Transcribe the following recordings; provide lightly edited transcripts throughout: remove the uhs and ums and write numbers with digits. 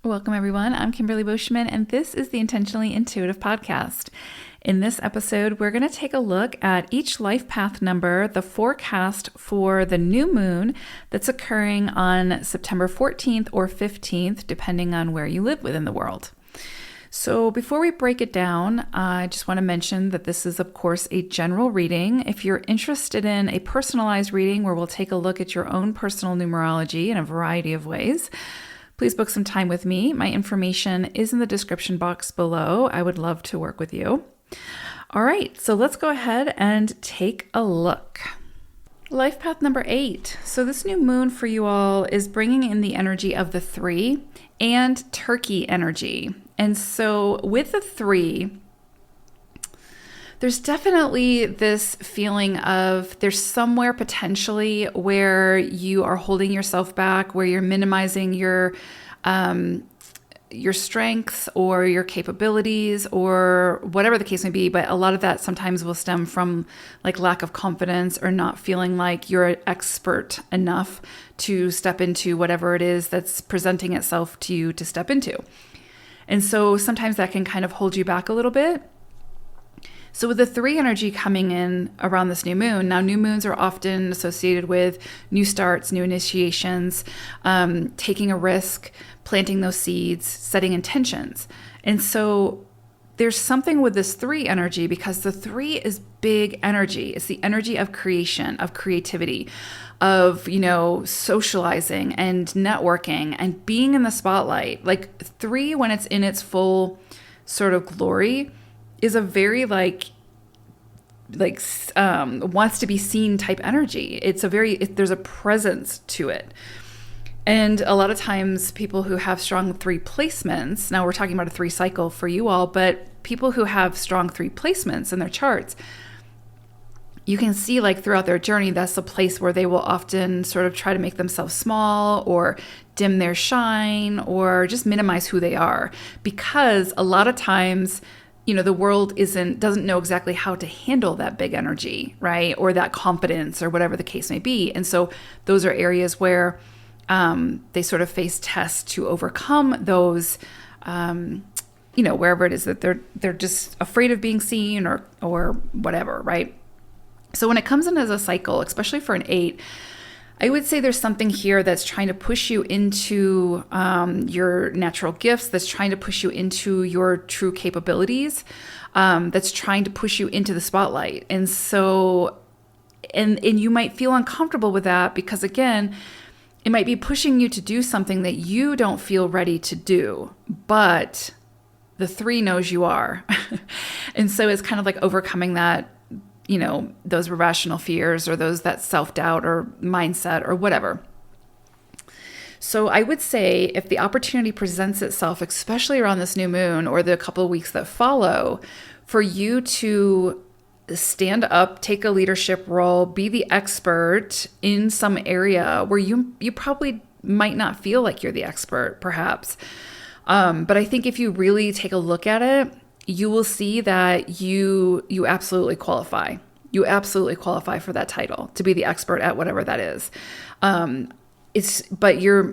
Welcome, everyone. I'm Kimberly Bushman, and this is the Intentionally Intuitive Podcast. In this episode, we're going to take a look at each life path number, the forecast for the new moon that's occurring on September 14th or 15th, depending on where you live within the world. So before we break it down, I just want to mention that this is, of course, a general reading. If you're interested in a personalized reading where we'll take a look at your own personal numerology in a variety of ways, please book some time with me. My information is in the description box below. I would love to work with you. All right, so let's go ahead and take a look. Life path number 8. So this new moon for you all is bringing in the energy of the 3 and Turkey energy. And so with the 3, there's definitely this feeling of there's somewhere potentially where you are holding yourself back, where you're minimizing your strengths or your capabilities or whatever the case may be. But a lot of that sometimes will stem from like lack of confidence or not feeling like you're an expert enough to step into whatever it is that's presenting itself to you to step into. And so sometimes that can kind of hold you back a little bit. So with the 3 energy coming in around this new moon, now new moons are often associated with new starts, new initiations, taking a risk, planting those seeds, setting intentions. And so there's something with this 3 energy because the 3 is big energy. It's the energy of creation, of creativity, of, socializing and networking and being in the spotlight. Like 3, when it's in its full sort of glory, is a very wants to be seen type energy. It's there's a presence to it. And a lot of times people who have strong 3 placements, now we're talking about a 3 cycle for you all, but people who have strong 3 placements in their charts, you can see like throughout their journey, that's the place where they will often sort of try to make themselves small or dim their shine or just minimize who they are. Because a lot of times, the world doesn't know exactly how to handle that big energy, right? Or that confidence or whatever the case may be. And so those are areas where they sort of face tests to overcome those, wherever it is that they're just afraid of being seen or whatever, right? So when it comes in as a cycle, especially for an 8, I would say there's something here that's trying to push you into your natural gifts, that's trying to push you into your true capabilities, that's trying to push you into the spotlight. And so, and you might feel uncomfortable with that because, again, it might be pushing you to do something that you don't feel ready to do, but the 3 knows you are. And so it's kind of like overcoming that, those irrational fears or that self-doubt or mindset or whatever. So I would say if the opportunity presents itself, especially around this new moon or the couple of weeks that follow, for you to stand up, take a leadership role, be the expert in some area where you probably might not feel like you're the expert, perhaps. But I think if you really take a look at it, you will see that you absolutely qualify. You absolutely qualify for that title, to be the expert at whatever that is. But you're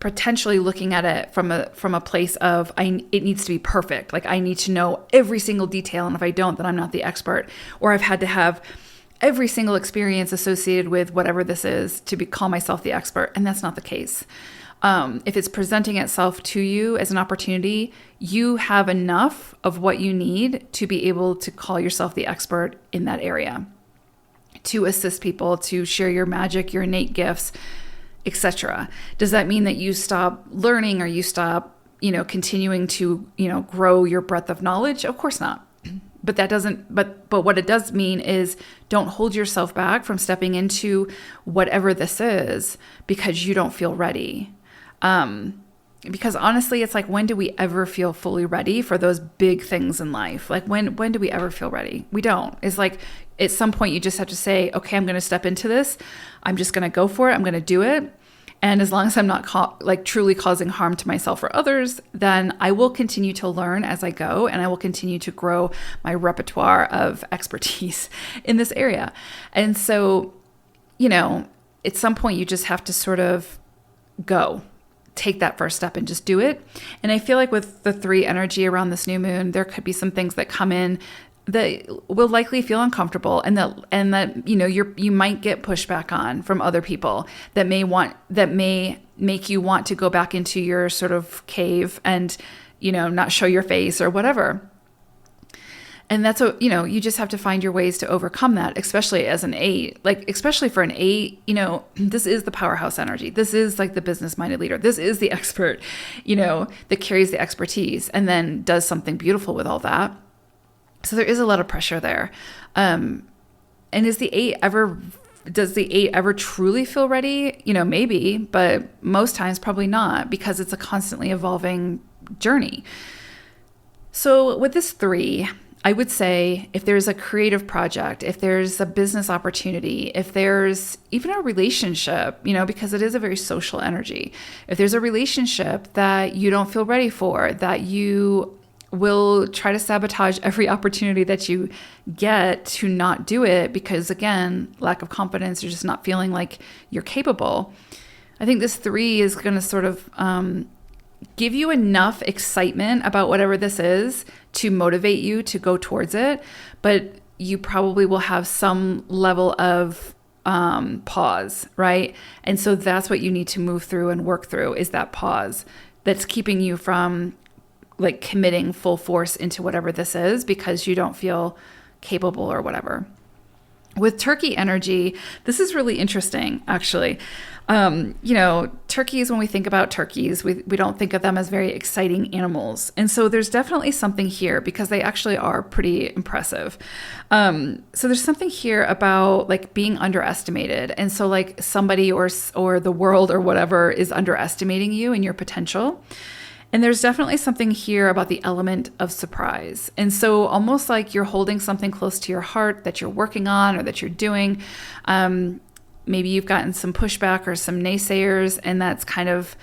potentially looking at it from a place of it needs to be perfect. Like I need to know every single detail, and if I don't, then I'm not the expert. Or I've had to have every single experience associated with whatever this is to call myself the expert, and that's not the case. If it's presenting itself to you as an opportunity, you have enough of what you need to be able to call yourself the expert in that area, to assist people, to share your magic, your innate gifts, etc. Does that mean that you stop learning or you stop, continuing to, grow your breadth of knowledge? Of course not. But what it does mean is don't hold yourself back from stepping into whatever this is because you don't feel ready. Because honestly, it's like, when do we ever feel fully ready for those big things in life? Like when do we ever feel ready? We don't. It's like at some point you just have to say, okay, I'm going to step into this. I'm just going to go for it. I'm going to do it. And as long as I'm not truly causing harm to myself or others, then I will continue to learn as I go, and I will continue to grow my repertoire of expertise in this area. And so, at some point you just have to sort of go. take that first step and just do it. And I feel like with the 3 energy around this new moon, there could be some things that come in that will likely feel uncomfortable, and that you might get pushback on from other people that may make you want to go back into your sort of cave and not show your face or whatever. And that's what, you just have to find your ways to overcome that, especially as an 8. Like, especially for an 8, this is the powerhouse energy. This is like the business-minded leader. This is the expert, that carries the expertise and then does something beautiful with all that. So there is a lot of pressure there. And does the 8 ever truly feel ready? Maybe, but most times probably not, because it's a constantly evolving journey. So with this 3, I would say if there's a creative project, if there's a business opportunity, if there's even a relationship, because it is a very social energy, if there's a relationship that you don't feel ready for, that you will try to sabotage every opportunity that you get to not do it because, again, lack of confidence, you're just not feeling like you're capable. I think this 3 is going to sort of give you enough excitement about whatever this is to motivate you to go towards it, but you probably will have some level of pause, right? And so that's what you need to move through and work through, is that pause that's keeping you from like committing full force into whatever this is because you don't feel capable or whatever. With turkey energy, this is really interesting, actually. Turkeys, when we think about turkeys, we don't think of them as very exciting animals. And so there's definitely something here because they actually are pretty impressive. So there's something here about like being underestimated. And so like somebody or the world or whatever is underestimating you and your potential. And there's definitely something here about the element of surprise. And so almost like you're holding something close to your heart that you're working on or that you're doing. Maybe you've gotten some pushback or some naysayers, and that's kind of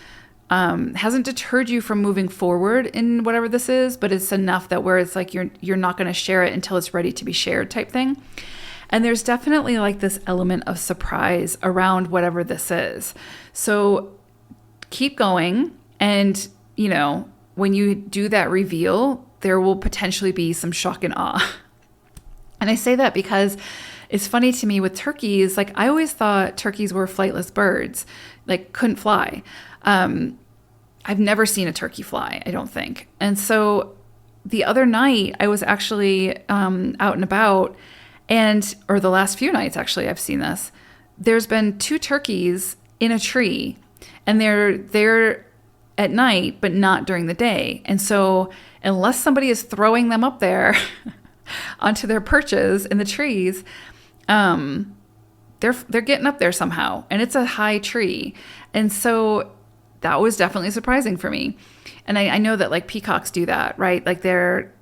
hasn't deterred you from moving forward in whatever this is, but it's enough that where it's like you're not going to share it until it's ready to be shared type thing. And there's definitely like this element of surprise around whatever this is. So keep going, and when you do that reveal, there will potentially be some shock and awe. And I say that because it's funny to me with turkeys, like I always thought turkeys were flightless birds, like couldn't fly. I've never seen a turkey fly, I don't think. And so the other night I was actually out and about, or the last few nights actually I've seen this. There's been 2 turkeys in a tree, and they're at night, but not during the day. And so unless somebody is throwing them up there onto their perches in the trees, they're getting up there somehow, and it's a high tree. And so that was definitely surprising for me. And I know that like peacocks do that, right? Like they're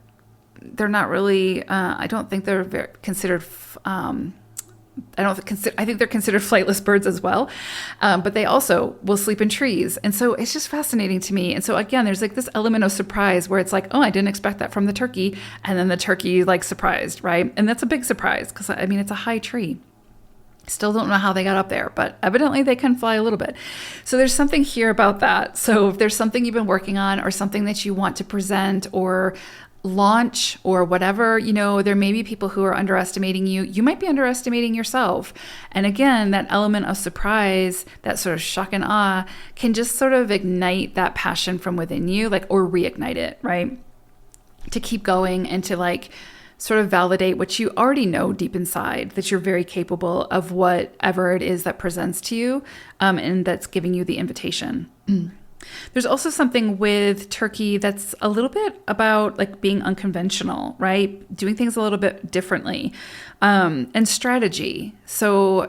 not really, I don't think they're considered, I think they're considered flightless birds as well. But they also will sleep in trees. And so it's just fascinating to me. And so again, there's like this element of surprise where it's like, oh, I didn't expect that from the turkey. And then the turkey like surprised, right? And that's a big surprise because it's a high tree. Still don't know how they got up there, but evidently they can fly a little bit. So there's something here about that. So if there's something you've been working on or something that you want to present or launch or whatever, there may be people who are underestimating you. You might be underestimating yourself. And again, that element of surprise, that sort of shock and awe can just sort of ignite that passion from within you, or reignite it, right? To keep going and to sort of validate what you already know deep inside, that you're very capable of whatever it is that presents to you, and that's giving you the invitation. There's also something with turkey that's a little bit about being unconventional, right? Doing things a little bit differently, and strategy. So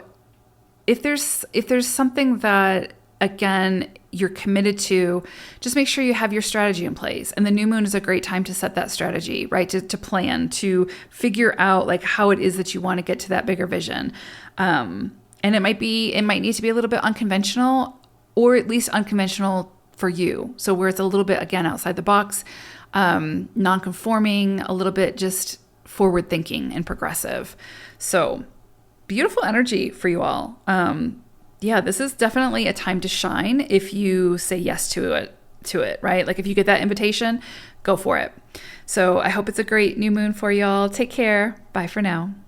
if there's something that, again, you're committed to, just make sure you have your strategy in place. And the new moon is a great time to set that strategy, right? To plan, to figure out how it is that you want to get to that bigger vision. And it might need to be a little bit unconventional, or at least unconventional for you. So where it's a little bit, again, outside the box, non-conforming, a little bit just forward thinking and progressive. So beautiful energy for you all. yeah, this is definitely a time to shine if you say yes to it, right? Like if you get that invitation, go for it. So I hope it's a great new moon for y'all. Take care. Bye for now.